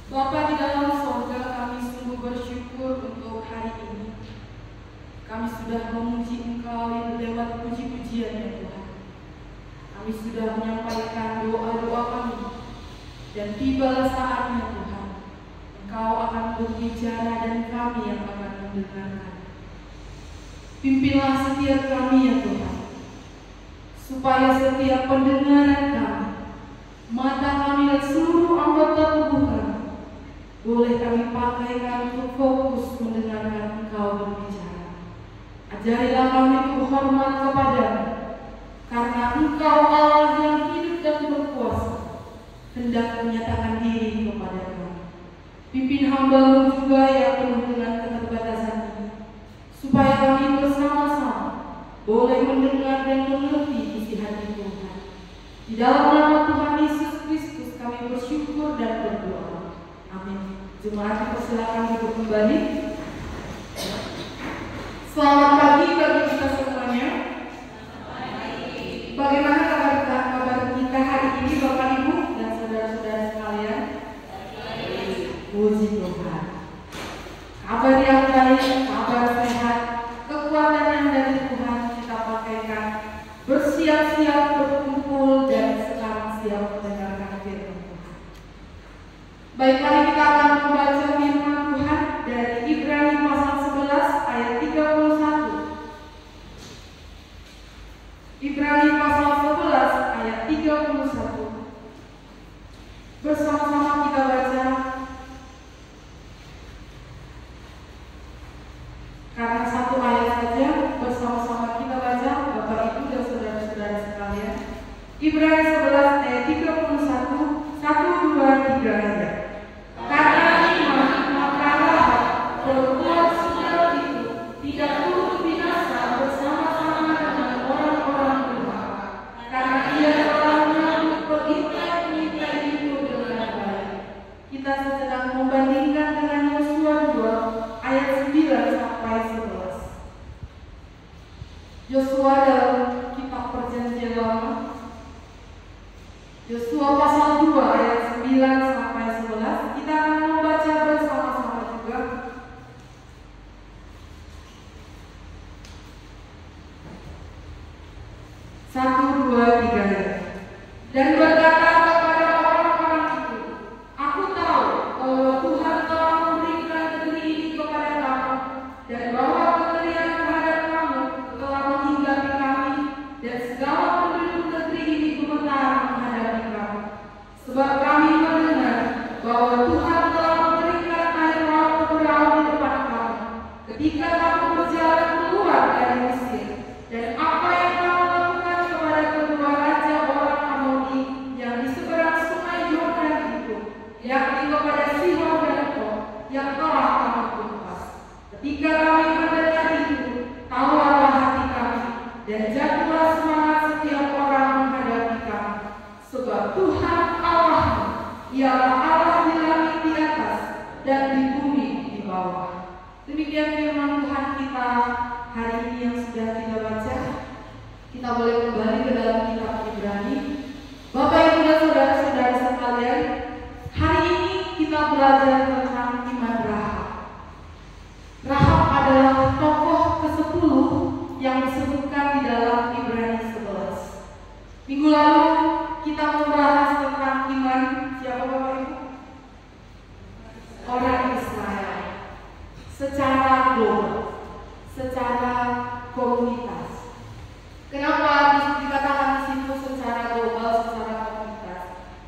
Bapa di dalam sorga, kami sungguh bersyukur untuk hari ini. Kami sudah memuji Engkau lewat puji-pujian ya Tuhan. Kami sudah menyampaikan doa-doa kami. Dan tibalah saatnya Tuhan, Engkau akan berbicara dan kami yang akan mendengarkan. Pimpinlah setiap kami ya Tuhan, supaya setiap pendengaran kami, mata kami dan seluruh anggota tubuh kami, boleh kami pakaikan untuk fokus mendengarkan Engkau berbicara. Ajarilah kami untuk hormat kepadamu, karena Engkau Allah yang hidup dan berkuasa, hendak menyatakan diri kepada kami. Pimpin hamba-Mu juga yang penuh dengan keterbatasan ini, supaya kami bersama-sama boleh mendengar dan mengerti isi hati Tuhan. Di dalam nama Tuhan Yesus Kristus kami bersyukur dan berdoa. Amin. Jemaat dipersilakan duduk kembali. Selamat pagi bagi kita semuanya. Bagaimana kabar kita hari ini, Bapak Ibu dan saudara-saudara sekalian? Puji Tuhan. Kabar yang baik, kabar sehat, kekuatan yang dari Tuhan kita pakaikan, bersiap-siap berkumpul dan sekarang siap mendengarkan firman Tuhan. Baik, mari kita akan membaca firman Tuhan dari Ibrani pasal 11 ayat 31. Ibrani pasal 11 ayat 31. Bersama-sama kita baca. Karena satu ayat saja, bersama-sama kita baca, Bapak Ibu dan saudara-saudara sekalian. Ibrani 11 ayat 31, 1, 2, 3 aja. Karena iman maka Rahab berbuat segala itu tidak turut binasa bersama-sama dengan orang-orang durhaka, karena ia telah menyambut perintah-perintah itu dengan baik. Kita sedang membandingkan dengan Yosua 2 ayat 9 sampai 11. Yosua dalam kitab Perjanjian Lama, Yosua pasal 2 ayat 9 sampai 11. Kita akan membaca bersama-sama juga. Satu, dua, tiga. Dan berkata kepada orang-orang itu, aku tahu bahwa Tuhan telah memberikan negeri ini kepada kamu, dan bahwa kemuliaan terhadap kamu telah menghinggapi kami, dan segala penduduk negeri ini gemetar menghadapi kamu. Sebab kami mendengar bahwa Tuhan telah memberikan air laut beraung di depan kamu, ketika kamu berjalan keluar dari Mesir, dan apa yang kamu lakukan kepada kedua raja orang Amoni yang di seberang sungai Yordan itu, yakni kepada Sihon dan Og, yang telah kamu tumpas. Ketika kami mendengar itu, tawarlah hati kami, dan jatuhlah semangat setiap orang menghadapi kami. Sebab Tuhan Allah ialah Allah di langit di atas dan di bumi di bawah. Demikian firman Tuhan kita hari ini yang sudah kita baca. Kita boleh kembali ke dalam kitab Ibrani. Bapak Ibu dan saudara-saudara sekalian, hari ini kita belajar tentang iman Rahab. Rahab adalah tokoh ke-10 yang disebutkan di dalam Ibrani 11. Minggu lalu kita membahas tentang iman siapa Bapak Ibu? Orang Israel. Secara global, secara komunitas. Kenapa dikatakan di situ secara global, secara komunitas?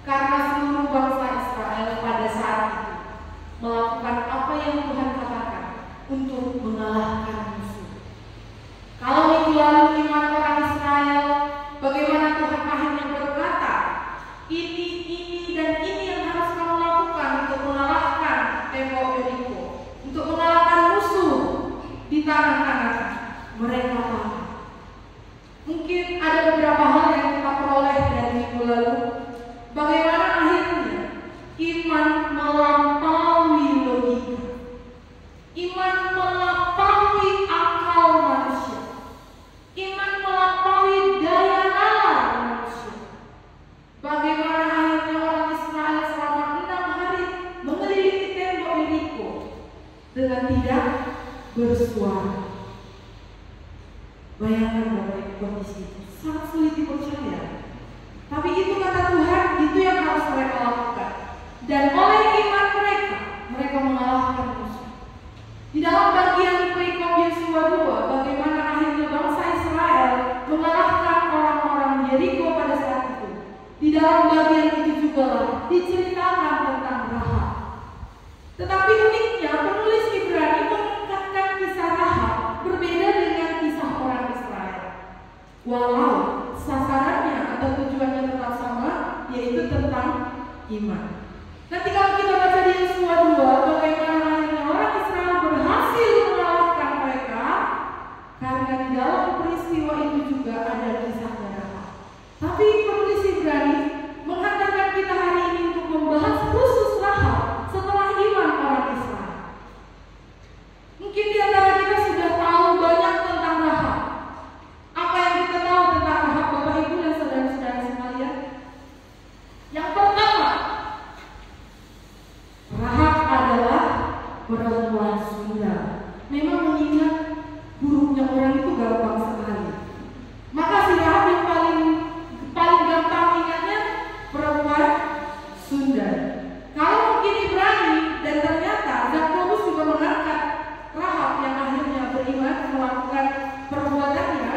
Karena seluruh bangsa Israel pada saat itu melakukan apa yang Tuhan katakan untuk mengalahkan musuh. Kalau minggu lalu iman orang Israel, bagaimana Tuhan akhirnya berkata, ini dan ini yang harus kamu lakukan untuk mengalahkan tembok Yeriko, untuk mengalahkan musuh di tangan-tangan mereka lakukan. Mungkin ada beberapa hal yang kita peroleh dari minggu lalu. Bagaimana akhirnya iman melampaui logika, iman melampaui akal manusia, iman melampaui daya nalar manusia. Bagaimana akhirnya orang Israel selama 6 hari bagian itu juga diceritakan tentang Rahab. Tetapi uniknya penulis Ibrani mengangkatkan kisah Rahab berbeda dengan kisah orang Israel. Walau sasarannya atau tujuannya tetap sama, yaitu tentang iman. Nanti kalau kita baca di Yosua 2, bagaimana akhirnya orang Israel berhasil mengalahkan mereka, karena di dalam peristiwa itu juga ada kisah Rahab. Tapi penulis Ibrani menghantarkan kita hari ini untuk membahas khusus Rahab setelah iman orang Israel. Mungkin di antara kita sudah tahu banyak tentang Rahab. Apa yang kita tahu tentang Rahab, Bapak Ibu dan saudara-saudara sekalian? Yang pertama, Rahab adalah perempuan Sunda. Memang mengingat buruknya orang itu gampang sekali. Maka si Rahab yang paling gampang ingatnya perempuan Sunda. Kalau mungkin Ibrani dan ternyata Yakobus juga mengangkat Rahab yang akhirnya beriman melakukan perbuatannya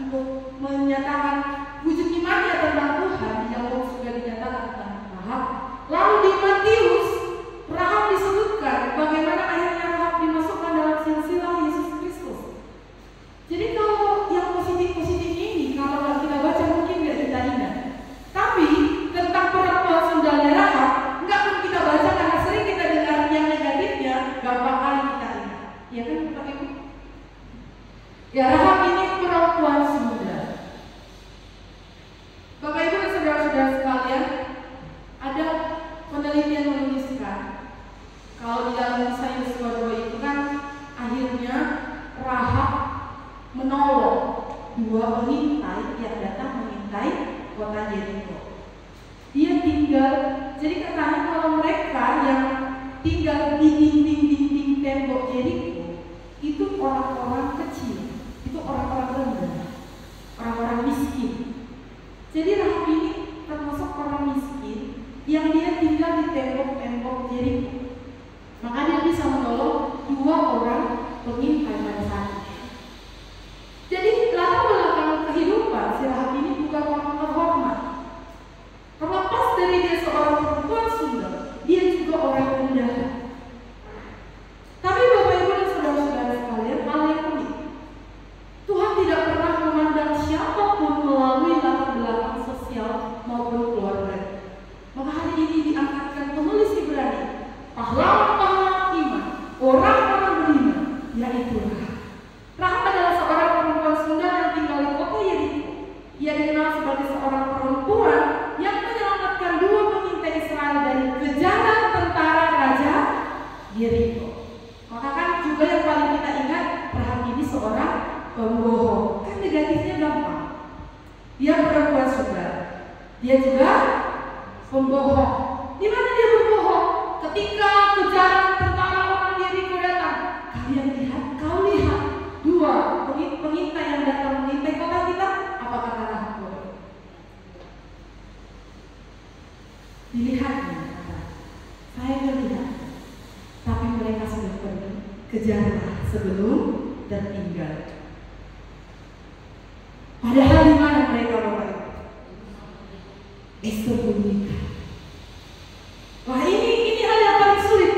untuk menyatakan wujud imannya tentang Tuhan. Yakobus juga dinyatakan tentang Rahab. Lalu di Matius, Rahab disebutkan bagaimana akhirnya Rahab dimasukkan dalam silsilah Yesus Kristus. Jadi kalau yang positif-positif ini kalau kita baca mungkin nggak kita ingat. Tapi tentang perempuan Sundanya Rahab nggak pun kita baca karena sering kita dengar yang negatifnya, gampang kali kita ingat. Ya kan Bapak Ibu? Ya, Rahab ini perempuan Sunda. Bapak Ibu dan saudara-saudara sekalian, ada penelitian menuliskan kalau di dalam kisah Yosua 2 itu kan akhirnya Rahab menolong dua pengintai yang datang mengintai kota Yeriko. Dia tinggal, jadi katanya kalau mereka yang tinggal di dinding-dinding tembok Yeriko itu orang-orang kecil, itu orang-orang rendah, orang-orang miskin. Jadi Rahab ini termasuk orang miskin yang dia tinggal di tembok-tembok Yeriko. Maka dia bisa menolong dua orang pengintai pada saat itu. Jadi latar belakang kehidupan si Rahab ini bukan orang terhormat. Terlepas dari dia seorang perempuan Sunda, dia juga orang rendah. Tapi Bapak Ibu dan saudara-saudara sekalian, hal yang unik, Tuhan tidak pernah memandang siapapun melalui latar belakang sosial maupun keluarga. Maka hari ini diangkatkan penulis Ibrani, pahlawan-pahlawan iman, orang-orang beriman, yaitu Rahab. Rahab adalah seorang perempuan Sunda yang tinggal di kota Yeriko. Ia dikenal sebagai seorang perempuan yang menyelamatkan dua pengintai Israel dari kejaran tentara raja Yeriko. Maka kan juga yang paling kita ingat, Rahab ini seorang pembohong. Kan negatifnya gampang. Dia perempuan Sunda. Dia juga pembohong. Di mana dia berbohong? Ketika kejaran tentara orang Yeriko datang, kau lihat dua pengintai yang datang mengintai kota kita. Apa kata Rahab? Dilihatnya, saya melihat, tapi mereka sudah pergi. Kejarlah sebelum tertinggal. Padahal di mana mereka Bapak? Disembunyikan. Wah, ini hal yang paling sulit.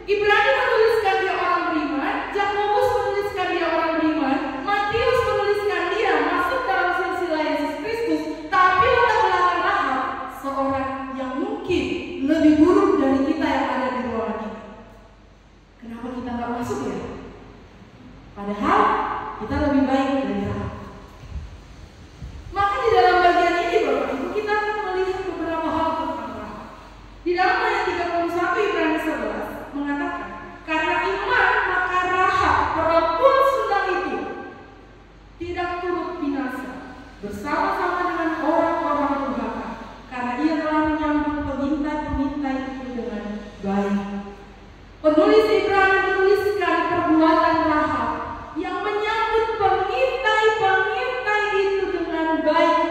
Ibrani menuliskan dia orang beriman, Yakobus menuliskan dia orang beriman, Matius menuliskan dia masuk dalam silsilah Yesus Kristus. Tapi latar belakang Rahab seorang yang mungkin lebih buruk dari kita yang ada di ruangan ini. Kenapa kita nggak masuk ya? Padahal kita lebih baik dari Rahab. Maka di dalam bagian ini Bapak Ibu kita akan melihat beberapa hal tentang Rahab. Di dalam ayat 31 Ibrani 11 mengatakan, karena iman maka Rahab perempuan Sunda itu tidak turut binasa bersama-sama dengan orang-orang durhaka, karena ia telah menyambut pengintai-pengintai itu dengan baik. Penulis Ibrani menuliskan perbuatan Rahab yang menyambut pengintai-pengintai itu dengan baik.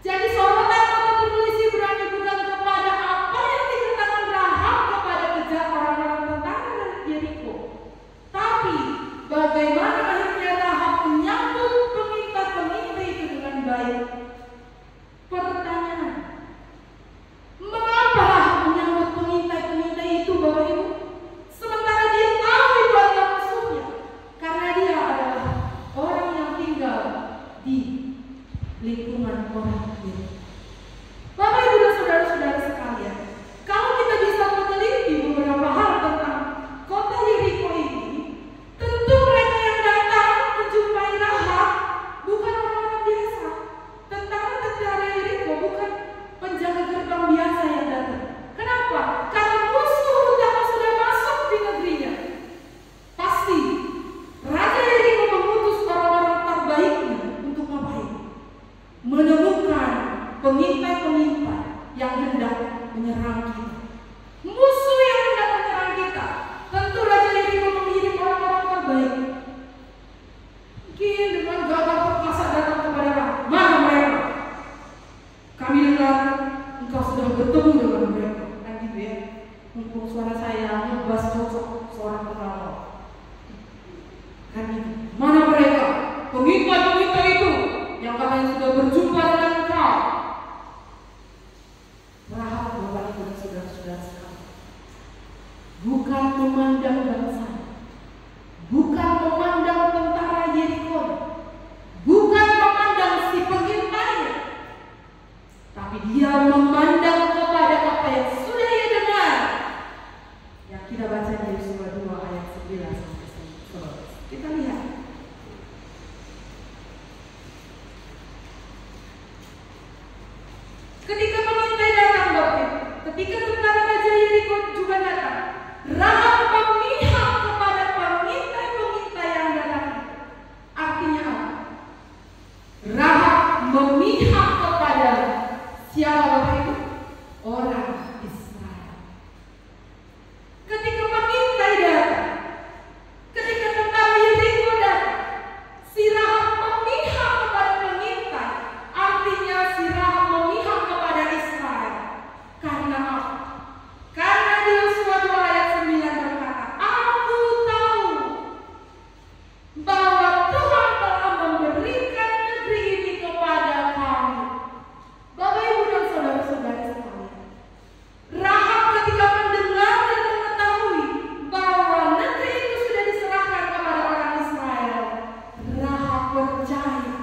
Jadi sorotan kata penulis Ibrani bukan kepada apa yang dikatakan Rahab kepada kejar orang-orang tentara dari Yeriko, tapi bagaimana akhirnya Rahab menyambut pengintai-pengintai itu dengan baik. Pertanyaan, Yeriko. Bapak, Ibu, dan saudara-saudara sekalian, kalau kita bisa meneliti beberapa hal tentang kota Yeriko ini, tentu mereka yang datang menjumpai Rahab bukan orang-orang biasa. Tentara-tentara Yeriko bukan penjaga gerbang biasa yang datang. Kenapa? Karena musuh utama sudah masuk di negerinya. Pasti Raja Yeriko mengutus orang-orang terbaiknya untuk ngapain? Menemukan pengintai-pengintai yang hendak menyerang kita. Musuh yang hendak menyerang kita. Tentu Raja Yeriko mengirim orang-orang terbaik. Mungkin dengan gagah perkasa datang kepada Rahab. Mana mereka? Kami dengar engkau sudah bertemu dengan mereka. Kan gitu ya. Mumpung suara saya ngebas cocok seorang pengawal. Kan gitu. Mana mereka? Pengintai-pengintai itu yang katanya sudah berjumpa dengan engkau. Rahab, Bapak, Ibu, dan saudara-saudara sekalian, bukan memandang bangsa, bukan memandang tentara Yeriko, bukan memandang si pengintainya, tapi dia memandang kepada apa yang sudah ia dengar, yang kita baca di Yosua 2 ayat 9 sampai 11. Kita lihat. Ketika pengintai datang, Bapak, ketika tentara Raja Yeriko juga datang, Rahab memihak kepada pengintai-pengintai yang datang. Artinya apa? Rahab memihak kepada siapa, Bapak Ibu? Orang Israel. Ketika pengintai datang, ketika tentara Yeriko datang, si Rahab memihak kepada pengintai. Artinya si Rahab memihak kepada Israel. Karena apa? Karena di Yosua 2 ayat 9 berkata, aku tahu bahwa Tuhan telah memberikan negeri ini kepada kamu. Bapak, Ibu, dan saudara-saudara sekalian, Rahab ketika mendengar dan mengetahui bahwa negeri itu sudah diserahkan kepada orang Israel, Rahab percaya.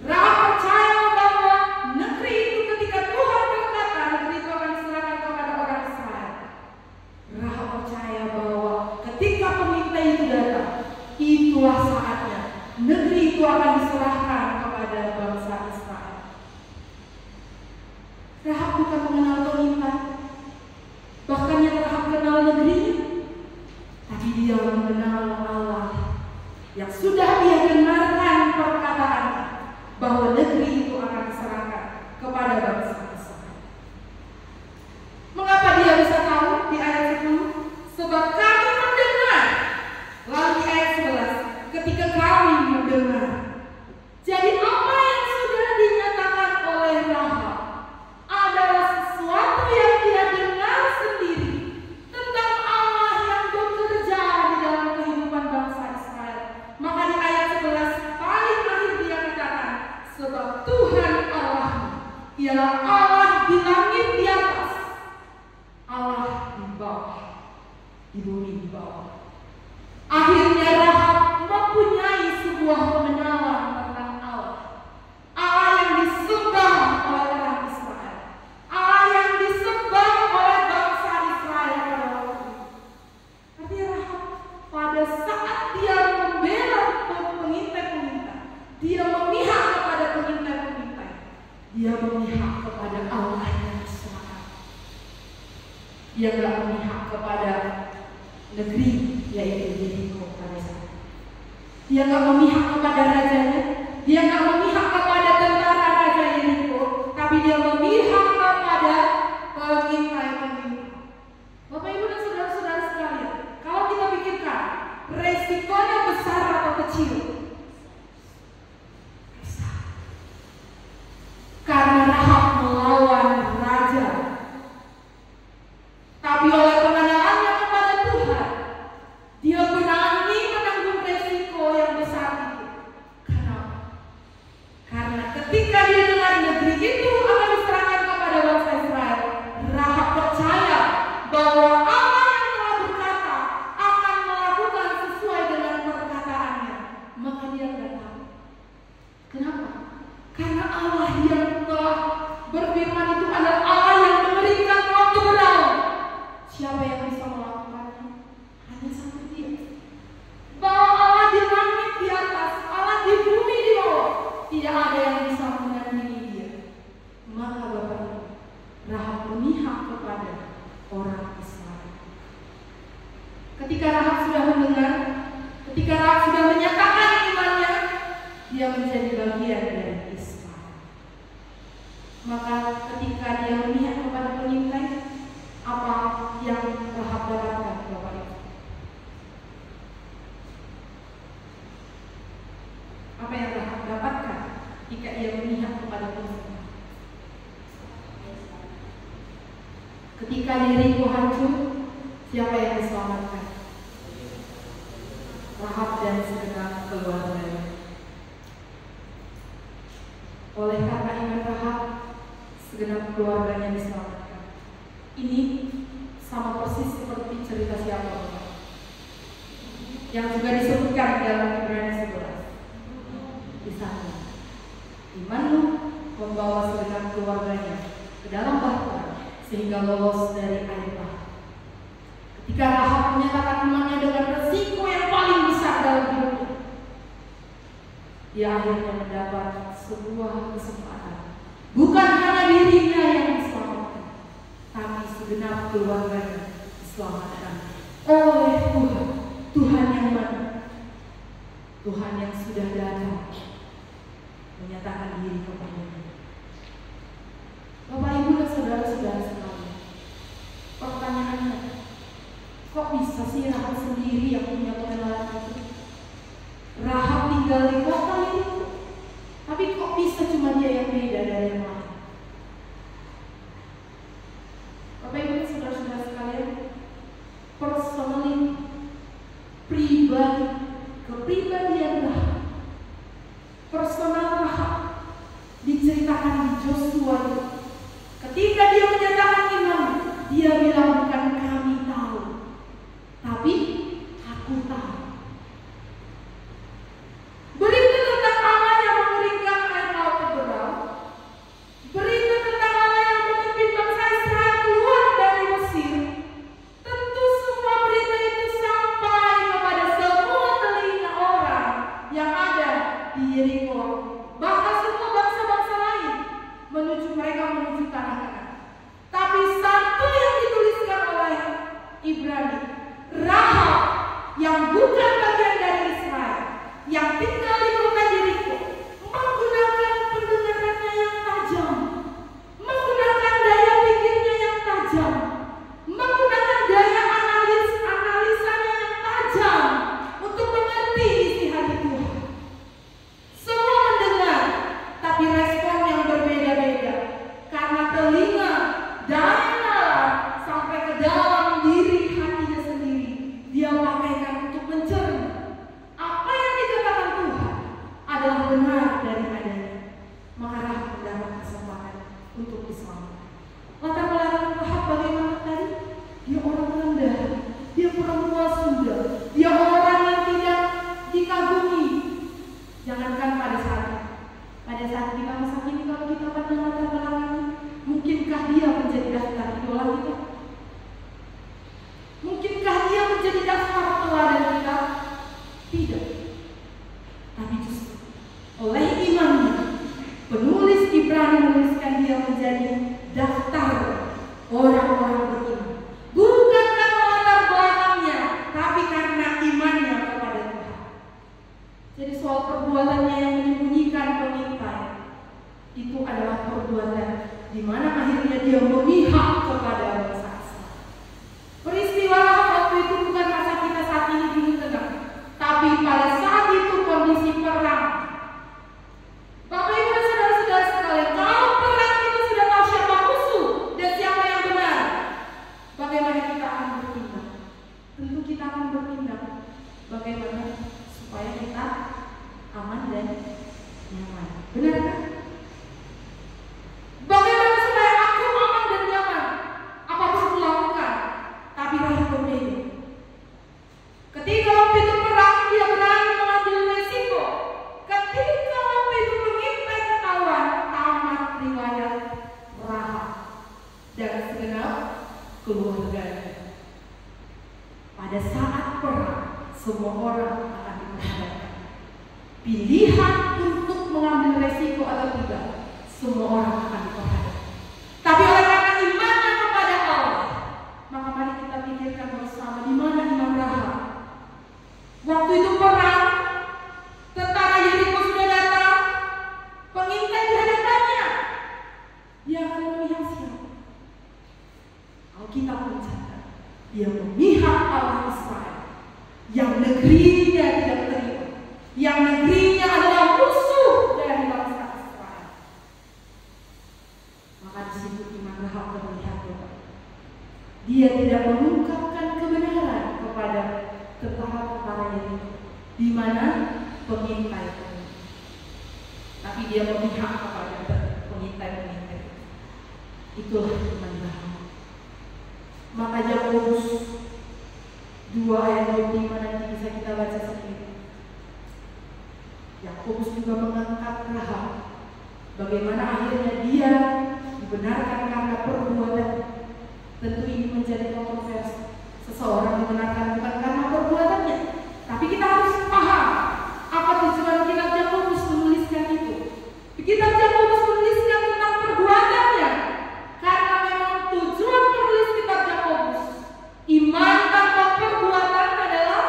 Rahab percaya bahwa negeri itu ketika Tuhan berkata negeri itu akan diserahkan kepada orang Israel. Rahab percaya bahwa ketika pengintai itu datang, itulah saatnya negeri itu akan diserahkan kepada bangsa Israel. Rahab bukan mengenal pengintai, bahkan yang Rahab kenal negerinya, tapi dia mengenal Allah yang sudah dia dengarkan perkataannya bahwa negeri itu akan diserahkan kepada bangsa Israel. Mengapa dia bisa tahu? Di ayat 10, sebab kami mendengar. Lalu di ayat 11, ketika kami mendengar. Jadi apa yang sudah dinyatakan oleh Rahab adalah sesuatu yang dia dengar sendiri tentang Allah yang bekerja di dalam kehidupan bangsa Israel. Maka di ayat 11 paling akhir dia katakan, sebab Tuhan Allah ialah Allah di langit di atas, Allah di bawah, di bumi di bawah. Akhirnya Rahab mempunyai sebuah pengenalan tentang Allah. Allah yang disembah oleh orang Israel, Allah yang disembah oleh bangsa Israel pada waktu itu. Artinya Rahab pada saat dia membela pengintai-pengintai, dia memihak kepada pengintai-pengintai, dia memihak kepada Allah yang disembah. Dia tidak memihak kepada negeri, yaitu Yeriko pada saat. Dia tidak memihak kepada rajanya, dia tidak memihak kepada tentara Raja Yeriko, tapi dia memihak kepada pengintai-pengintai. Bapak, Ibu, dan saudara-saudara sekalian, kalau kita pikirkan resikonya besar atau kecil? Besar. Karena Rahab melawan raja, tapi oleh pengenalannya kepada Tuhan, dia berani menanggung resiko yang besar itu. Kenapa? Karena Allah yang telah berfirman itu adalah Allah yang memberikan waktu berlalu. Siapa yang bisa melakukannya? Hanya satu Dia. Bahwa Allah di langit di atas, Allah di bumi di bawah, tidak ada yang bisa menandingi Dia. Maka Bapak Ibu, Rahab memihak kepada orang Israel. Ketika Rahab sudah mendengar, ketika Rahab sudah menyatakan imannya, dia menjadi bagian dari Israel. Maka ketika dia memihak kepada pengintai, apa yang Rahab dapatkan, Bapak Ibu? Apa yang Rahab dapatkan ketika dia memihak kepada pengintai? Ketika Yeriko hancur, siapa yang diselamatkan? Rahab dan segenap keluarganya. Oleh karena iman Rahab, segenap keluarganya diselamatkan. Ini sama persis seperti cerita siapa, Bapak? Yang juga disebutkan dalam Ibrani 11. Di sana, imanmu membawa segenap keluarganya ke dalam bahtera sehingga lolos dari air bah. Ketika Rahab menyatakan imannya dengan resiko yang paling besar dalam hidupnya, dia akhirnya mendapat sebuah kesempatan. Bukan hanya dirinya yang diselamatkan, tapi segenap keluarganya diselamatkan oleh Tuhan. Tuhan yang mana? Tuhan yang sudah datang menyatakan diri kepadanya. Bapak Ibu dan saudara-saudara sekalian, pertanyaannya, kok bisa sih Rahab sendiri yang punya pengenalan itu? Rahab tinggal di kota itu, tapi kok bisa cuma dia yang beda dari yang lain? Bapak Ibu dan saudara-saudara sekalian, personally, pribadi, kepribadian Rahab, personal Rahab diceritakan di Joshua itu. Ketika dia menyatakan iman, dia bilang bukan kami tahu, tapi aku tahu. Berita tentang Allah yang mengeringkan air laut terbelah, berita tentang Allah yang memimpin bangsa Israel keluar dari Mesir. Tentu semua berita itu sampai kepada semua telinga orang yang ada di Yeriko, bahkan semua bangsa-bangsa lain menuju tanah Kanaan. Tapi satu yang dituliskan oleh Ibrani, Rahab yang bukan bagian dari Israel, yang tinggal di kota Yeriko, menggunakan pendengarannya yang tajam, menggunakan daya pikirnya yang tajam, menggunakan daya analisanya yang tajam untuk mengerti isi hati Tuhan. Semua mendengar, tapi respon yang berbeda-beda karena telinga dari dalam sampai ke dalam diri hatinya sendiri dia pakaikan untuk mencerna apa yang dikatakan Tuhan adalah benar dari adanya. Maka Rahab mendapat kesempatan untuk diselamatkan. Latar belakang Rahab bagaimana tadi? Dia orang rendah, dia perempuan Sunda, dia orang yang tidak dikagumi. Jangankan pada saat kita masa kini, kalau kita pandang latar belakangnya, mungkinkah dia menjadi daftar idola kita? Mungkinkah dia menjadi daftar teladan kita? Tidak. Tapi justru oleh imannya, penulis Ibrani menuliskan dia menjadi daftar orang-orang beriman. Bukan karena latar belakangnya, tapi karena imannya kepada Tuhan. Jadi soal perbuatannya yang menyembunyikan pengintai, itu adalah perbuatan di mana akhirnya dia memihak kepada bangsa Israel. Peristiwa waktu itu bukan masa kita saat ini dulu Tengah, tapi pada saat itu kondisi perang. Bapak Ibu dan saudara-saudara sekalian, kalau perang kita sudah tahu siapa musuh dan siapa yang benar, bagaimana kita akan bertindak? Tentu kita akan bertindak bagaimana supaya kita aman dan nyaman. Benar kan? Bagaimana supaya aku aman dan nyaman? Apapun kulakukan, tapi Rahab berbeda. Ketika waktu itu perang, dia berani mengambil resiko. Ketika waktu itu pengintai ketahuan, Dia memihak Allah Israel yang negerinya tidak terima, yang negerinya adalah musuh dari bangsa Israel. Maka di situ iman Rahab terlihat, dia tidak mengungkapkan kebenaran kepada tentara-tentaranya itu, di mana pengintai, tapi dia memihak kepada pengintai. Itulah iman Rahab. Maka Yakobus 2 ayat 25 nanti bisa kita baca sendiri. Yakobus juga mengangkat Rahab, bagaimana akhirnya dia dibenarkan karena perbuatan. Tentu ini menjadi kontroversi. Seseorang dibenarkan bukan karena perbuatannya, tapi kita harus paham apa tujuan kitab Yakobus menuliskan itu. Kitab Yakobus menuliskan tentang perbuatannya, karena memang tujuan menulis kitab Yakobus, iman tanpa perbuatan adalah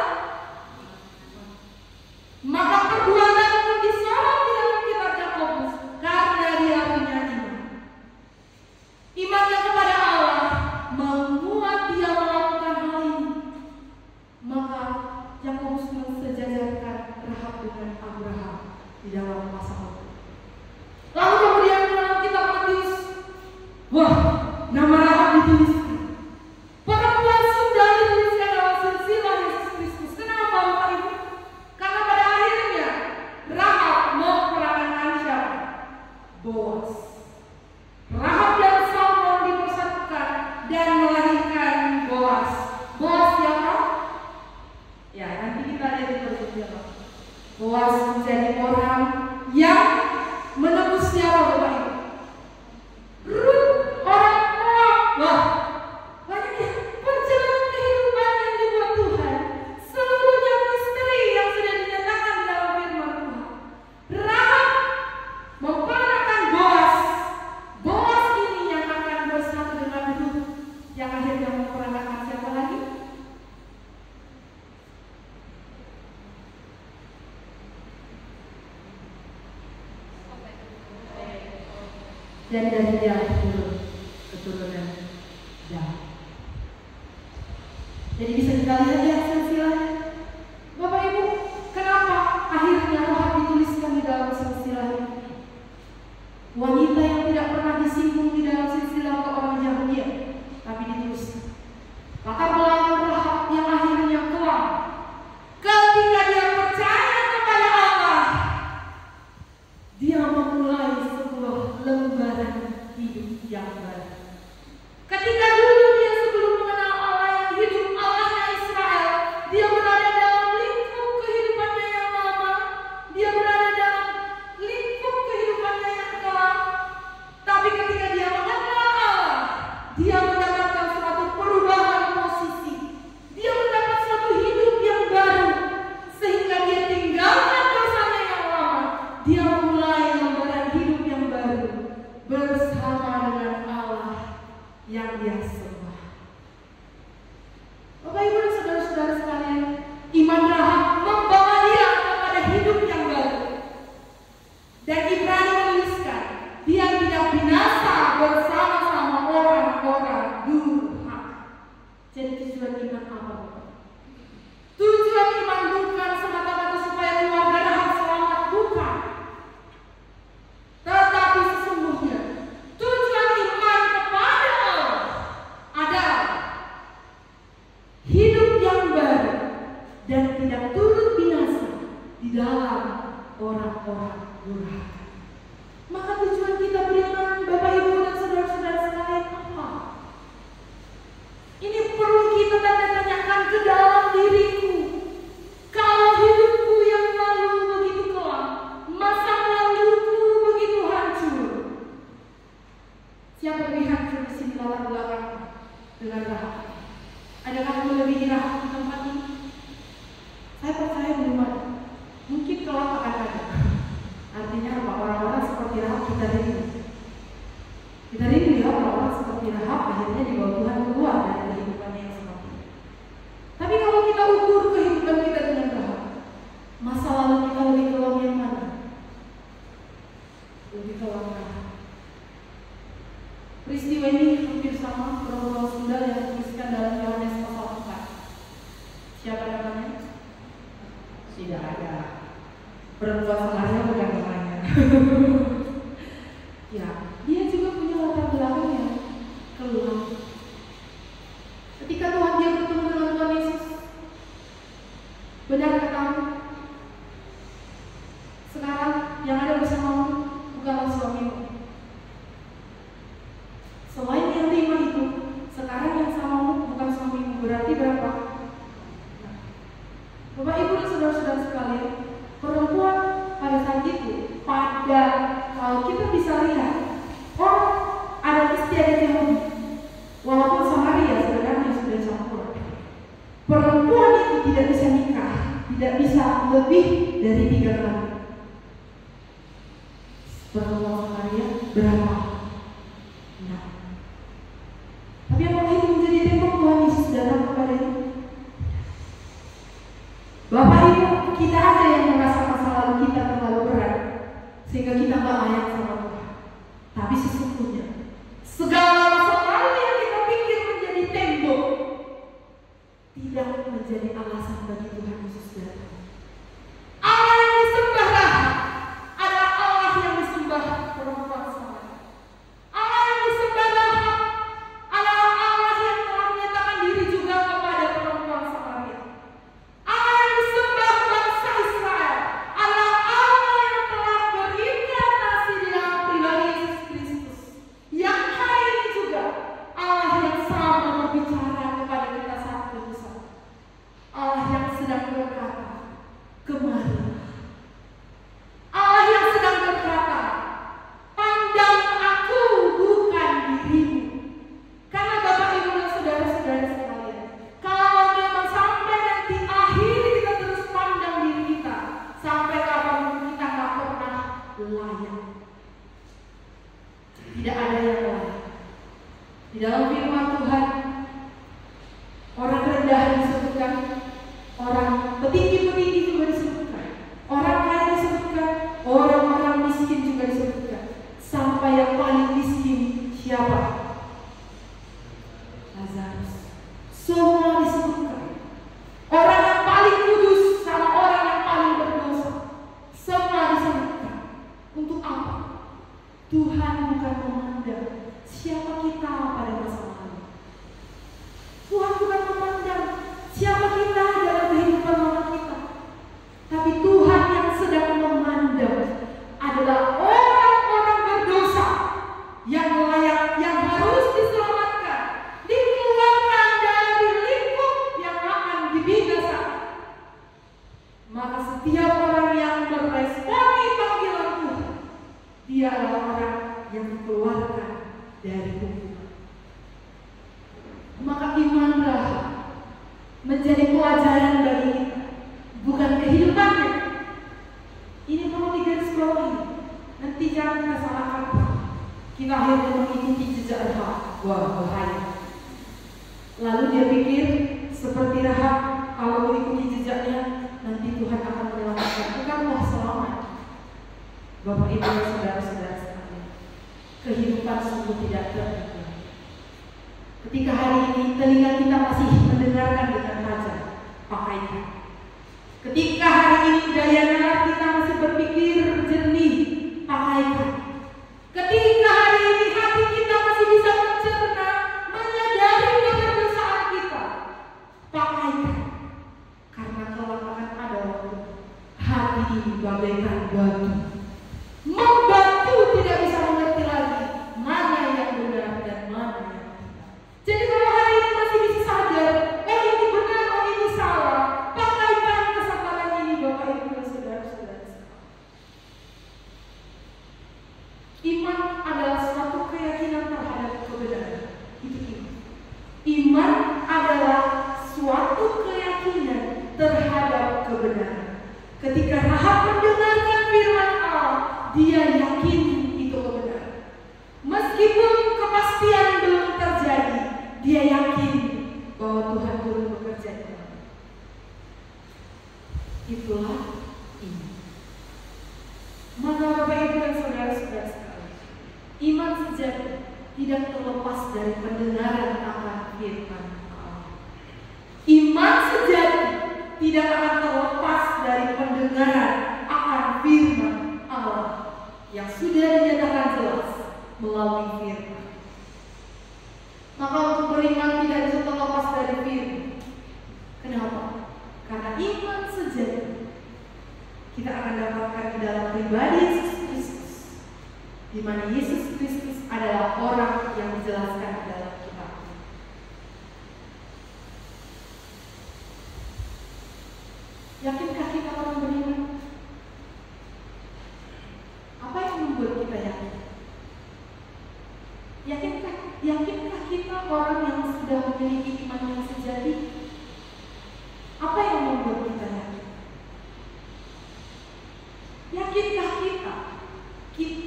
maka perbuatan pun disorot di dalam kitab Yakobus karena dia punya iman. Imannya kepada Allah membuat dia melakukan hal ini. Maka Yakobus mensejajarkan Rahab dengan Abraham di dalam pasal itu. Lalu kemudian dalam kitab Matius, wah, nama Rahab dituliskan. Perempuan sudah dituliskan dalam silsilah Yesus Kristus. Kenapa Bapak Ibu? Karena pada akhirnya Rahab memperankan siapa? Boas. Rahab dan Salmon dipersatukan dan melahirkan Boas. Boas siapa? Ya, nanti kita lihat di perjanjian. Boas menjadi orang yang menebus siapa Bapak Ibu? Rut, orang Moab. Wah, banyak perjalanan kehidupan yang dibuat Tuhan, seluruhnya misteri yang sudah dinyatakan dalam firman Tuhan. Rahab memperankan Boas. Boas ini yang akan bersatu dengan Rut, yang akhirnya memperankan siapa lagi? Dan dari dia keturunan Daud. Jadi bisa kita lihat ya silsilahnya. Bapak Ibu, kenapa akhirnya Rahab dituliskan di dalam silsilah ini? Wanita yang tidak pernah disinggung di dalam silsilah orang Yahudi, tapi ditulis. Latar belakang Rahab yang akhirnya kelam ketika dia percaya kepada Allah, dia memulai sebuah lembaran hidup yang baru. Ketika dulu dia sebelum mengenal Allah yang hidup, Allahnya Israel, dia berada dalam lingkup kehidupannya yang lama, dia berada dalam lingkup kehidupannya yang kelam. Tapi ketika dia mengenal Allah, dia mendapatkan suatu perubahan posisi, dia mendapat suatu hidup yang baru, sehingga dia tinggalkan dosanya yang lama, dia mulai lembaran hidup yang baru bersama dengan Allah yang dia sembah. Bapak Ibu dan saudara-saudara sekalian, iman Rahab membawa dia kepada hidup yang baru. Dan Ibrani menuliskan, dia tidak binasa bersama-sama orang-orang durhaka. Jadi tujuan iman apa, Bapak? Tujuan iman bukan semata-mata supaya keluarga Rahab selamat, bukan. Tetapi sesungguhnya tujuan iman kepada Allah adalah hidup yang baru dan tidak turut binasa di dalam orang-orang durhaka. Maka tujuan kita beriman, Bapak Ibu dan saudara-saudara sekalian, apa? Ini perlu kita tanya-tanyakan ke dalam diriku. Kalau hidupku yang lalu begitu kelam, masa laluku begitu hancur, siapa lebih hancur di sini latar belakang dengan Rahab? Adakah melebihi Rahab di tempat ini? Saya percaya belum ada. Mungkin kelak akan ada. Artinya apa? Orang-orang seperti Rahab kita rindu. Kita rindu ya orang-orang seperti Rahab akhirnya dibawa Tuhan keluar dari kehidupannya yang seperti ini. Tapi kalau kita ukur kehidupan kita dengan Rahab, masa lalu kita lebih kelam yang mana? Lebih kelam Rahab. Peristiwa ini hampir sama perempuan Sunda yang dituliskan dalam Yohanes pasal tidak bisa lebih dari 3 kali. Perempuan Samaria berapa? Nah. Tapi apakah itu menjadi tembok Tuhan Yesus datang kepada itu? Bapak Ibu, kita ada yang merasa masa lalu kita terlalu berat sehingga kita gak layak sama Tuhan. Tapi sesungguhnya segala masa lalu yang kita pikir menjadi tembok tidak menjadi alasan bagi Tuhan Yesus datang. Allah yang disembah adalah Allah yang disembah perempuan Samaria. Allah yang disembah adalah Allah yang telah menyatakan diri juga kepada perempuan Samaria. Allah yang disembah bangsa Israel adalah Allah yang telah berinkarnasi di dalam pribadi Yesus Kristus. Yang hari ini juga Allah yang sama berbicara kepada kita saat berusaha. Allah yang sedang berkata, kemarilah. Allah yang sedang berkata, pandang aku bukan dirimu. Karena Bapak Ibu dan saudara-saudara sekalian, kalau memang sampai nanti akhir kita terus pandang diri kita, sampai kapanpun kita gak pernah layak. Tidak ada yang layak. Di dalam firman Tuhan, orang rendah disebutkan, orang petinggi-petinggi juga disebutkan, orang kaya disebutkan, orang-orang miskin juga disebutkan. Sampai yang paling miskin siapa? Lazarus. Semua disebutkan. Orang yang paling kudus sama orang yang paling berdosa, semua disebutkan. Untuk apa? Tuhan bukan memandang siapa kita pada masa lalu. Tuhan bukan memandang siapa kita dalam kehidupan masa kita. Tapi Tuhan yang sedang memandang adalah orang-orang berdosa yang layak, yang harus diselamatkan, dikeluarkan dari lingkup yang akan dibinasakan. Maka setiap orang yang meresponi panggilan Tuhan, dia adalah orang yang dikeluarkan dari hukuman. Maka iman Rahab menjadi pelajaran bagi kita, bukan kehidupannya. Ini perlu digarisbawahi. Nanti jangan kita salah kaprah. Kita akhirnya mengikuti jejak Rahab. Wah, bahaya. Lalu dia pikir seperti Rahab, kalau mengikuti jejaknya nanti Tuhan akan menyelamatkan. Bukanlah selamat. Bapak Ibu dan saudara-saudara sekalian, kehidupan sungguh tidak terduga. Ketika hari ini telinga kita masih mendengarkan dengan tajam, pakaikan. Ketika hari ini daya nalar kita masih berpikir jernih, pakaikan. Ketika hari ini hati kita masih bisa mencerna, menyadari keberdosaan kita, pakaikan. Karena kelak akan ada waktu hati ini bagaikan batu, membatu tidak bisa mengerti lagi mana yang benar dan mana yang tidak. Jadi kalau hari ini masih bisa sadar, oh ini benar, oh ini salah, pakaikan kesadaran ini Bapak Ibu dan saudara-saudara sekalian. Iman adalah suatu keyakinan terhadap kebenaran. Itu iman. Iman adalah suatu keyakinan terhadap kebenaran. Ketika Rahab mendengarkan firman Allah, dia yakin itu kebenaran. Meskipun kepastian belum terjadi, dia yakin bahwa Tuhan turut bekerja di dalam. Itulah iman. Maka Bapak Ibu dan saudara-saudara sekalian, iman sejati tidak terlepas dari pendengaran akan firman Allah. Iman sejati tidak akan terlepas dari pendengaran akan firman Allah yang sudah dinyatakan jelas melalui firman. Maka untuk beriman tidak bisa terlepas dari firman. Kenapa? Karena iman sejati kita akan dapatkan di dalam pribadi Yesus Kristus, di mana Yesus Kristus adalah orang yang dijelaskan di dalam kitab. Yakinkah kita orang beriman? Apa yang membuat kita yakin? Yakinkah kita orang yang sudah memiliki iman yang sejati? Apa yang membuat kita yakin?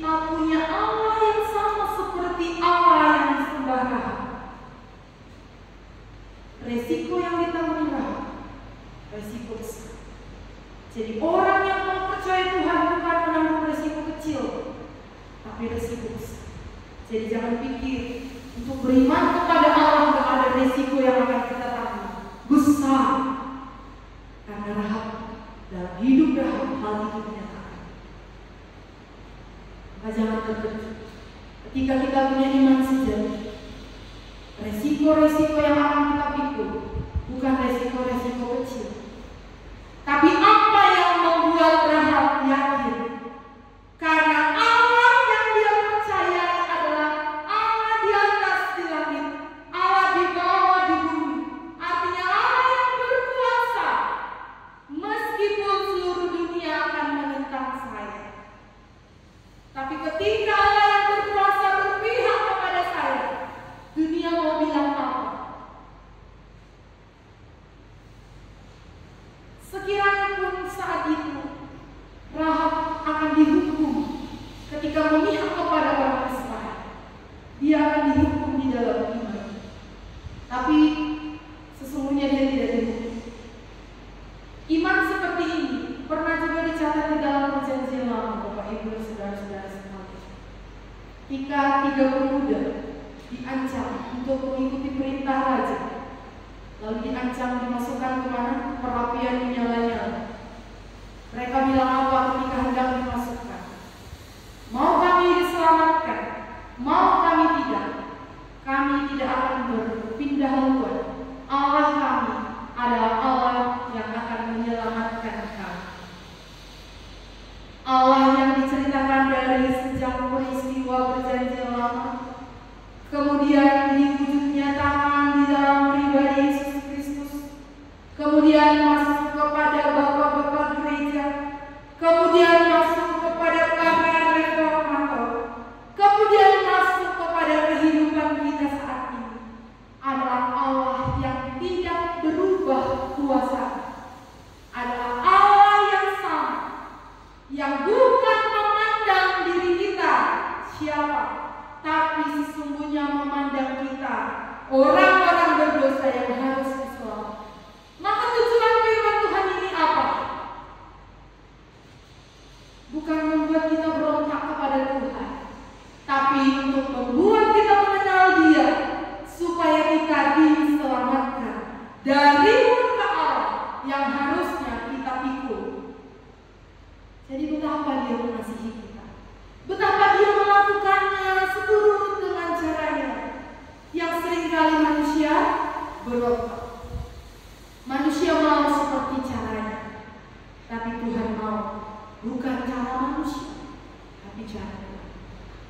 mau punya Allah yang sama seperti Allah yang disembah Rahab. Resiko yang ditanggung Rahab, resiko besar. Jadi orang yang mau percaya Tuhan bukan menanggung resiko kecil, tapi resiko besar. Jadi jangan pikir untuk beriman kepada Allah tidak ada resiko yang akan kita tanggung. Besar. Karena Rahab, dalam hidup Rahab hal itu dinyatakan. Maka jangan terkejut ketika kita punya iman sejati. Resiko-resiko yang akan kita pikul bukan resiko-resiko kecil, tapi apa yang membuat Rahab yakin? Karena Allah yang dia percaya adalah Allah di atas di langit, Allah di bawah di bumi. Artinya Allah yang berkuasa. Meskipun seluruh dunia akan menentang saya, tapi ketika Allah yang berkuasa berpihak kepada saya, dunia mau bilang apa? Sekiranya pun saat itu Rahab akan dihukum ketika memihak kepada orang Israel, dia akan dihukum di dalam iman. Tapi sesungguhnya dia tidak dihukum. Iman seperti ini pernah juga dicatat di dalam perjanjian lama, Bapak Ibu dan saudara-saudara sekalian. Ketika 3 pemuda diancam untuk mengikuti perintah raja, lalu diancam dimasukkan ke mana? Perapian menyala-nyala. Mereka bilang apa ketika hendak dimasukkan? Mau kami diselamatkan, mau kami tidak, kami tidak akan berpindah haluan. Allah kami adalah Allah yang akan menyelamatkan kami. Allah yang diceritakan dari sejak peristiwa perjanjian lama, kemudian diwujud nyatakan di dalam pribadi Yesus Kristus, kemudian masuk kepada bapak-bapak gereja, kemudian masuk kepada para reformator, kemudian masuk kepada kehidupan kita saat ini, adalah Allah yang tidak berubah kuasa, adalah Allah yang sama, yang bukan memandang diri kita siapa, tapi sesungguhnya memandang kita orang-orang berdosa yang harus diselamatkan. Maka tujuan firman Tuhan ini apa? Bukan membuat kita berontak kepada Tuhan, tapi untuk membuat kita mengenal Dia, supaya kita diselamatkan dari murka Allah yang harusnya kita pikul. Jadi betapa Dia mengasihi kita, betapa Dia melakukannya seturut dengan caranya, yang seringkali manusia berontak. Manusia mau seperti caranya, tapi Tuhan mau bukan cara manusia, tapi cara Tuhan.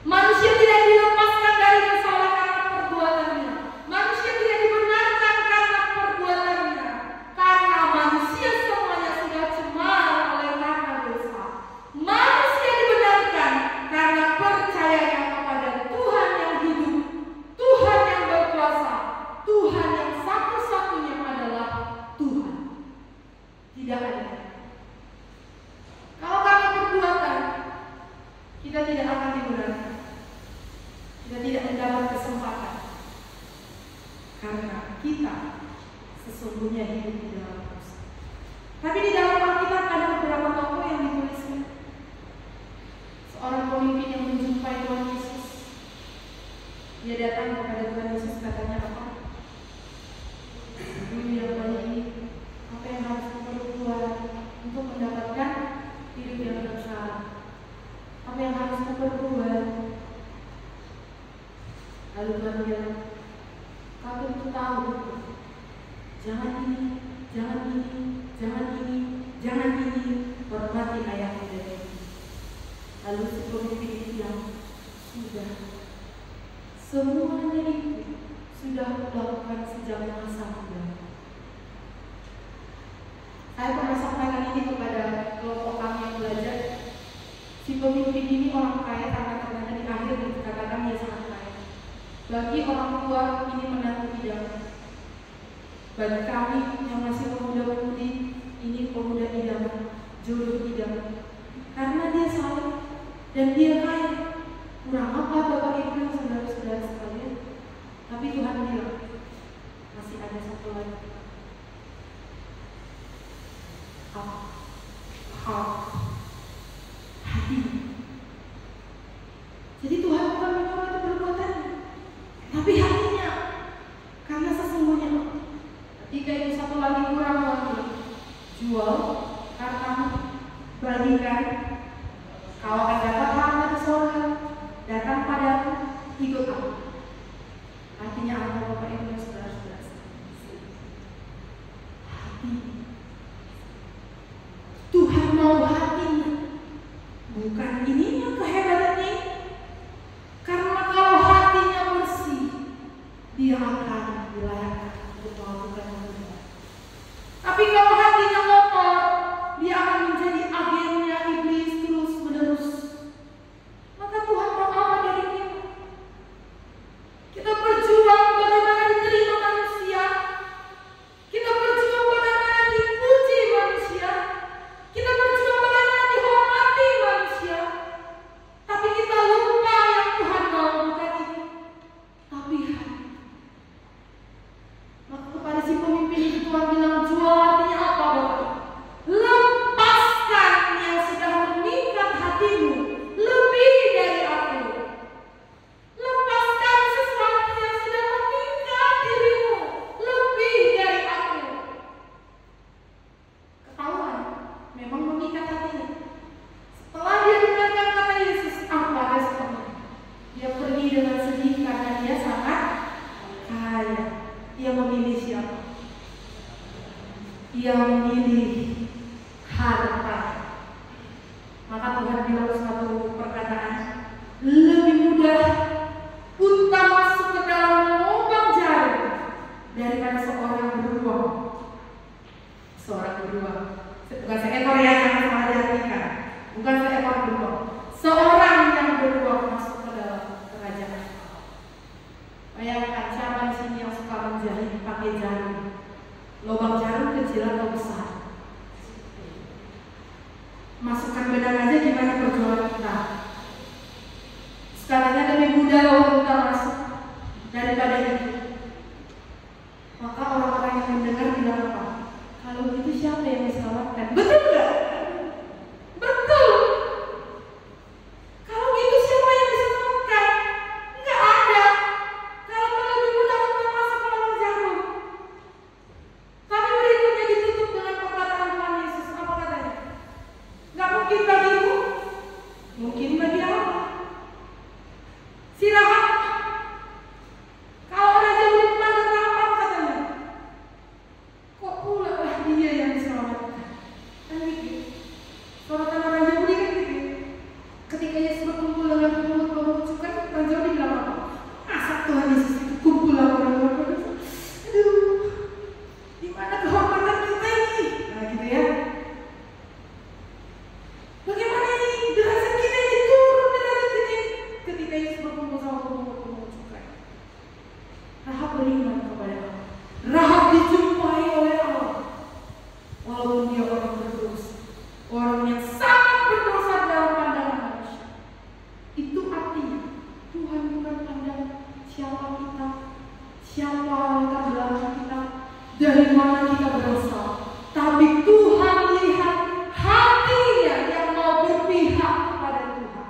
Manusia tidak dilepaskan dari masalah karena perbuatannya. Manusia tidak dibenarkan karena perbuatannya, karena manusia semuanya sudah cemar oleh karena dosa. Manusia dibenarkan karena percayanya kepada Tuhan yang hidup, Tuhan yang berkuasa, Tuhan yang satu-satunya adalah Tuhan. Tidak ada. Kalau karena perbuatan, kita tidak akan dibenarkan. Kita tidak mendapat kesempatan. Karena kita sesungguhnya hidup di dalam dosa. Tapi di dalam Alkitab ada beberapa tokoh yang dituliskan. Seorang pemimpin yang menjumpai Tuhan Yesus. Dia datang kepada Tuhan Yesus, katanya apa? Guru yang baik, apa yang harus kita perbuat untuk mendapatkan hidup yang kekal? Apa yang harus kita perbuat? Lalu Tuhan bilang, kau tentu tahu, jangan ini, jangan ini, jangan ini, jangan ini, hormati ayahmu dan ibumu. Lalu si pemimpin itu bilang, sudah, semuanya itu sudah kulakukan sejak masa muda. Saya pernah sampaikan ini kepada kelompok kami yang belajar. Si pemimpin ini orang kaya karena ternyata di akhir dikatakan dia sangat kaya. Bagi orang tua ini menantu idaman. Bagi kami yang masih pemuda-pemudi, ini pemuda idaman, jodoh idaman. Karena dia saleh dan dia kaya. Kurang apa Bapak Ibu dan saudara-saudara sekalian? Tapi Tuhan bilang, masih ada satu lagi. Hati. Jadi Tuhan bukan memang itu perbuatannya, tapi hatinya. Karena sesungguhnya ketika itu satu lagi kurang lagi, jual hartamu, bagikan, kau akan dapat harta di sorga, datang padaku, ikut aku. Artinya apa Bapak Ibu dan saudara-saudara? Hati. Tuhan mau hatinya, bukan ininya kehebatannya. Karena kalau hatinya bersih, dia akan dilayakkan untuk melakukan yang benar. Tapi kalau hatinya kotor, dia akan menjadi agennya iblis terus menerus. Maka Tuhan mau apa dari kita? Kita berjuang bagaimana diterima manusia. Kita berjuang bagaimana dipuji manusia. Kita berjuang bagaimana dihormati manusia. Tapi kita lupa yang Tuhan mau bukan itu, tapi hati. Maka kepada si pemimpin itu Tuhan bilang, jual artinya apa Bapak? Lepaskan yang sudah mengikat hatimu lebih dari aku. Lepaskan sesuatu yang sudah mengikat dirimu lebih dari aku. Ketahuan, memang mengikat hatinya. Setelah dia dengarkan kata Yesus, apa responnya? Dia pergi dengan sedih karena dia sangat kaya. Dia memilih siapa? Dia memilih harta. Maka Tuhan bilang suatu perkataan, lebih mudah unta masuk ke dalam lubang jarum daripada seorang beruang. Seorang beruang, bukan seekor ya, jangan salah diartikan. Bukan seekor beruang, seorang yang beruang masuk ke dalam kerajaan. Bayangkan siapa di sini yang suka menjahit pakai jarum? Lubang jarum kecil atau besar? Masukkan benang aja gimana perjuangan kita. Sekarang lebih mudah loh kita masuk daripada itu. Maka orang-orang yang mendengar bilang apa? Kalau gitu siapa yang diselamatkan? Betul nggak? Betul. Kalau gitu siapa yang diselamatkan? Nggak ada. Kalau lebih mudah untuk masuk ke lubang jarum. Tapi berikutnya ditutup dengan perkataan Tuhan Yesus. Apa katanya? Nggak mungkin bagimu, mungkin bagi Allah. Silakan. Kalau Raja Wudi memandang Rahab katanya, kok pula lah dia yang diselamatkan? Kan gitu. Sorotan Raja Wudi kan gitu. Ketika Yesus berkumpul dengan pemungut cukai, Raja Wudi bilang apa? Masa Tuhan Yesus itu kumpul orang-orang berdosa? Aduh, di mana kehormatan kita ini? Nah gitu ya. Bagaimana ini derajat kita ini turun derajat ini ketika Yesus berkumpul sama pemungut cukai? Rahab beriman kepada Allah. Rahab dijumpai oleh Allah, walaupun dia orang berdosa, orang yang sangat berdosa dalam pandangan manusia. Itu artinya Tuhan bukan pandang siapa kita, siapa latar belakang kita, dari mana kita berasal, tapi Tuhan lihat hatinya yang mau berpihak kepada Tuhan.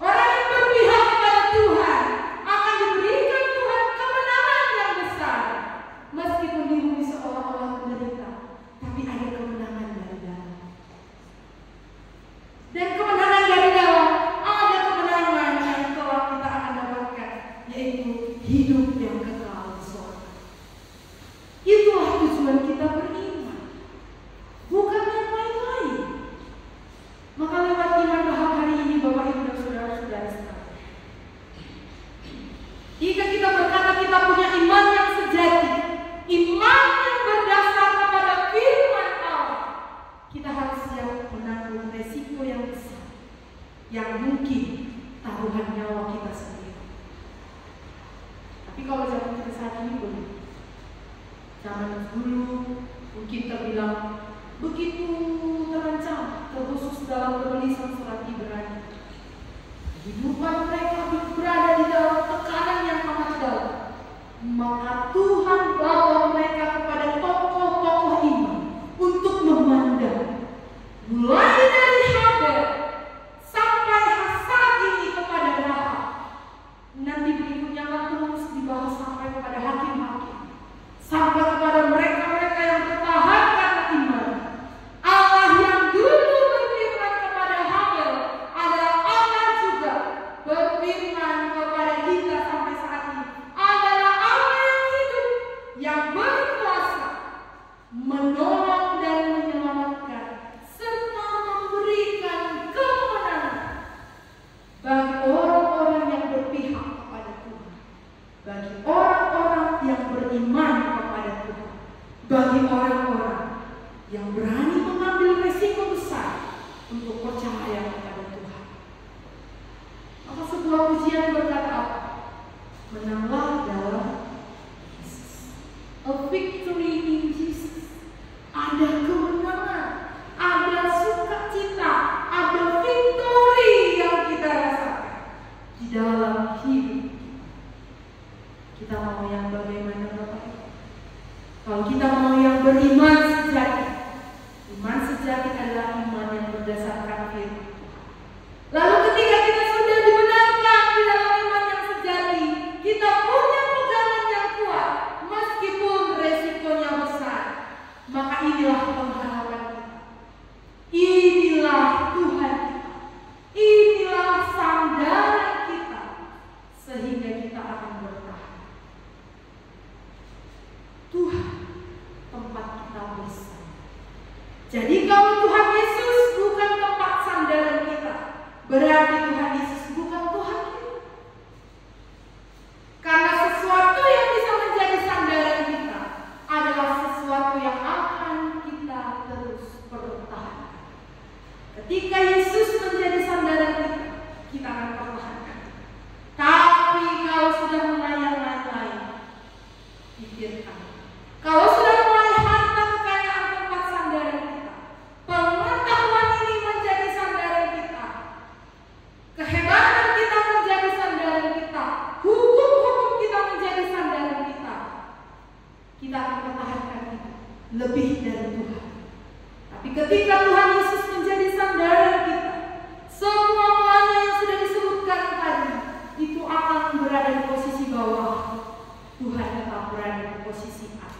Orang yang berpihak kepada Tuhan akan diberikan Tuhan kemenangan yang besar. Meskipun di bumi seolah-olah menderita, tapi ada kemenangan dari dalam. Dan kemenangan dari dalam, ada kemenangan yang telah kita akan dapatkan, yaitu hidup yang kekal di surga. Itu kehidupan mereka berada di dalam tekanan yang amat dalam, maka Tuhan bawa mereka kepada tokoh-tokoh iman untuk memandang, mulai dari Habel sampai saat ini kepada Rahab. Nanti berikutnya akan terus dibahas sampai kepada hakim-hakim, sampai kepada mereka-mereka yang bertahan karena iman. Allah yang dulu berfirman kepada Habel adalah Allah juga berfirman kepada kita sampai saat ini, adalah Allah yang hidup, yang berkuasa menolong dan menyelamatkan serta memberikan kemenangan bagi orang-orang yang berpihak kepada Tuhan, bagi orang-orang yang beriman kepada Tuhan, bagi orang-orang yang berani mengambil resiko besar untuk percaya kepada Tuhan. Maka sebuah pujian berkata apa? Menanglah dalam Yesus. A victory in Jesus. Ada kemenangan, ada sukacita, ada victory yang kita rasakan di dalam hidup kita. Mau yang bagaimana Bapak? Kalau kita mau yang beriman sejati, iman sejati adalah iman yang berdasarkan firman Tuhan. Lalu ketika kita sudah dibenarkan di dalam iman yang sejati, kita punya pegangan yang kuat meskipun resikonya besar, maka inilah pengharapan kita. Inilah Tuhan kita. Inilah sandaran kita, sehingga kita akan bertahan. Tuhan tempat kita bersandar. Jadi kalau Tuhan Yesus bukan tempat sandaran kita, berarti Tuhan Yesus bukan Tuhan kita. Karena sesuatu yang bisa menjadi sandaran kita adalah sesuatu yang akan kita terus pertahankan. Ketika Yesus menjadi sandaran kita, kita akan pertahankan. Tapi kalau sudah mulai yang lain-lain, pikirkan. Kalau sudah mulai harta kekayaan tempat sandaran kita, pengetahuan ini menjadi sandaran kita, kehebatan kita menjadi sandaran kita, hukum-hukum kita menjadi sandaran kita, kita akan pertahankan itu lebih dari Tuhan. Tapi ketika Tuhan Yesus menjadi sandaran kita, semuanya yang sudah disebutkan tadi itu akan berada di posisi bawah. Tuhan tetap berada di posisi atas.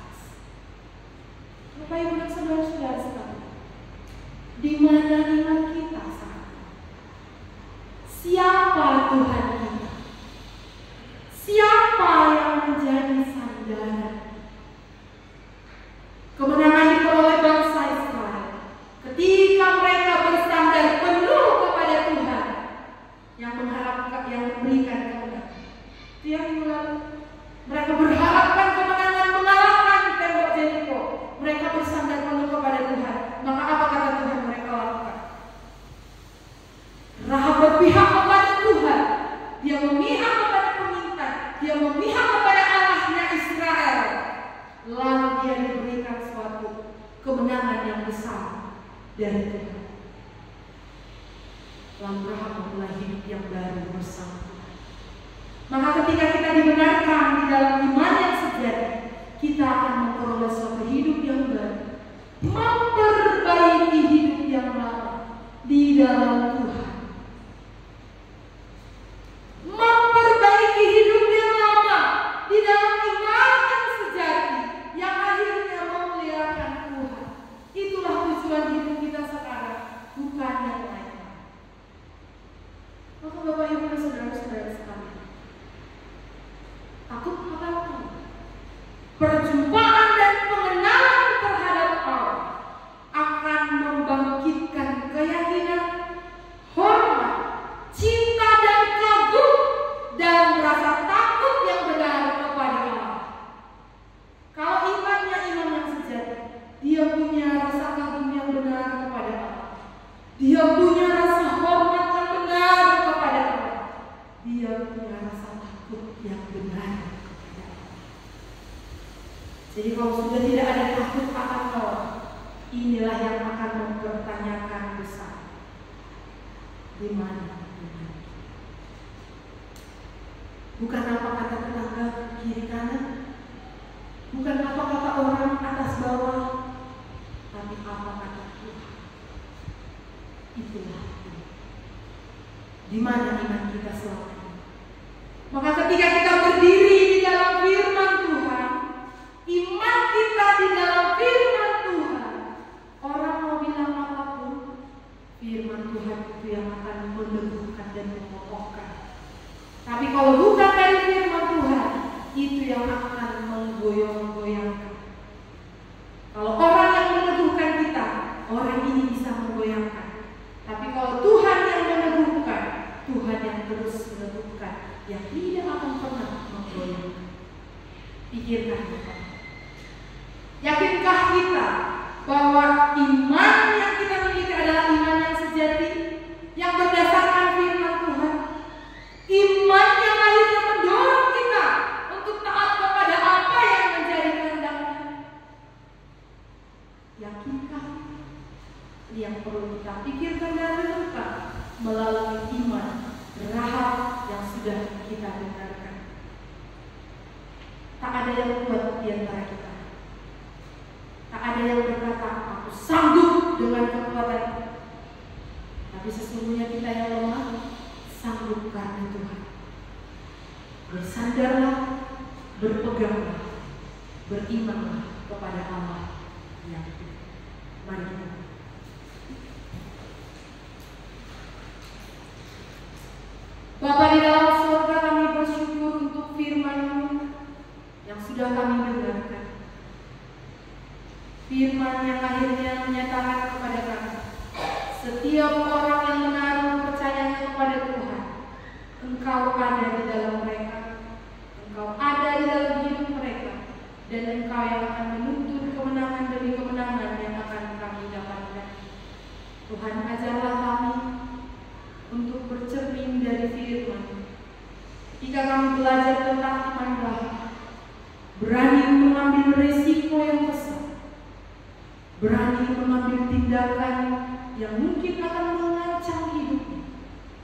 Bapak Ibu dan saudara-saudara sekalian, di mana iman kita saat ini? Siapa Tuhan kita? Siapa yang menjadi sandaran? Kemenangan diperoleh bangsa Israel ketika mereka bersandar penuh kepada Tuhan yang mengharapkan, yang memberikan kemenangan. Itu yang lalu. Mereka berharapkan kemenangan mengalahkan tembok Jeriko. Mereka bersandar penuh kepada Tuhan. Maka apa kata Tuhan mereka lakukan? Rahab berpihak kepada Tuhan. Dia memihak kepada pengintai. Dia memihak kepada Allahnya Israel. Lalu dia diberikan suatu kemenangan yang besar dari Tuhan. Lalu Rahab memulai hidup yang baru bersama Tuhan. Maka ketika kita dibenarkan di dalam iman yang sejati, kita akan memperoleh suatu hidup yang baru, memperbaiki hidup yang lama di dalam Tuhan, memperbaiki hidup yang lama di dalam iman yang sejati, yang akhirnya memuliakan Tuhan. Itulah tujuan hidup kita sekarang, bukan yang lain. Maka Bapak Ibu dan saudara-saudara sekalian, takut akan perjumpaan dan pengenalan terhadap Allah akan membangkitkan keyakinan, hormat, cinta dan kagum dan rasa takut yang benar kepada Allah. Kalau imannya iman yang sejati, dia punya rasa kagum yang benar kepada Allah. Dia punya rasa hormat yang benar kepada Allah. Dia punya rasa takut yang benar. Jadi kalau sudah tidak ada takut akan Allah, inilah yang akan mempertanyakan besar di mana Tuhan. Bukan apa kata tetangga kiri kanan, bukan apa kata orang atas bawah, tapi apa kata Tuhan. Itulah di mana iman kita selama ini. Maka ketika kita berdiri di dalam firman Tuhan, iman kita di dalam firman Tuhan, orang mau bilang apapun, firman Tuhan itu yang akan meneguhkan dan mengokohkan. Tapi kalau bukan dari firman Tuhan, itu yang akan menggoyang-goyangkan. Kalau orang yang meneguhkan kita, orang ini bisa menggoyangkan. Tapi kalau Tuhan yang meneguhkan, Tuhan yang terus meneguhkan, yang tidak akan pernah menggoyangkan. Pikirkan Bapak. Yakinkah kita bahwa iman yang kita miliki adalah iman yang sejati, yang berdasarkan firman Tuhan? Iman yang akhirnya mendorong kita untuk taat kepada apa yang menjadi kehendaknya. Yakinkah? Yang perlu kita pikirkan dan renungkan melalui iman Rahab yang sudah kita dengarkan. Tak ada yang kuat di antara kita. Tak ada yang berkata, aku sanggup dengan kekuatanku. Tapi sesungguhnya kita yang lemah sanggup karena Tuhan. Bersandarlah, berpeganglah, berimanlah kepada Allah yang hidup. Mari kita. Bapa di dalam surga, kami bersyukur untuk firman-Mu yang sudah kami dengarkan. Firman yang akhirnya menyatakan kepada kami, setiap orang yang menaruh percayanya kepada Tuhan, Engkau ada di dalam mereka, Engkau ada di dalam hidup mereka, dan Engkau yang akan menuntun kemenangan demi kemenangan yang akan kami dapatkan. Tuhan, ajarlah kami untuk bercermin dari firman. Jika kami belajar tentang iman Rahab, berani mengambil risiko yang besar, berani mengambil tindakan yang mungkin akan mengancam hidupnya,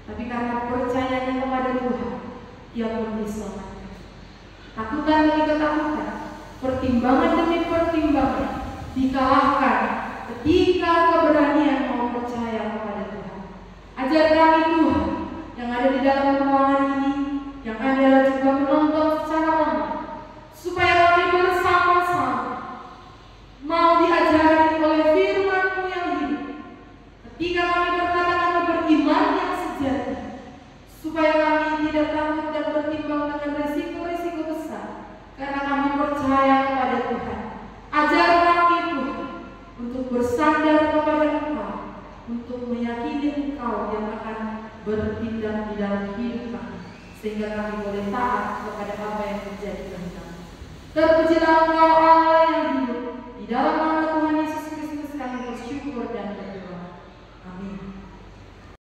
tapi karena percayanya kepada Tuhan, ia pun diselamatkan. Takutan demi ketakutan, pertimbangan demi pertimbangan dikalahkan ketika keberanian mau percaya kepada Tuhan. Ajar kami Tuhan yang ada di dalam ruangan ini, yang ada juga menonton secara online, supaya kami bersama-sama mau diajari oleh firman-Mu yang hidup. Ketika kami berkata kami beriman yang sejati, supaya kami tidak takut dan bertimbang dengan risiko-risiko besar, karena kami percaya kepada Tuhan. Ajar kami Tuhan untuk bersandar kepada Engkau, untuk meyakini Engkau yang akan bertindak di dalam hidup kami, sehingga kami boleh taat kepada apa yang menjadi kehendak. Terpujilah Engkau Allah yang hidup. Di dalam nama Tuhan Yesus Kristus kami bersyukur dan berdoa. Amin.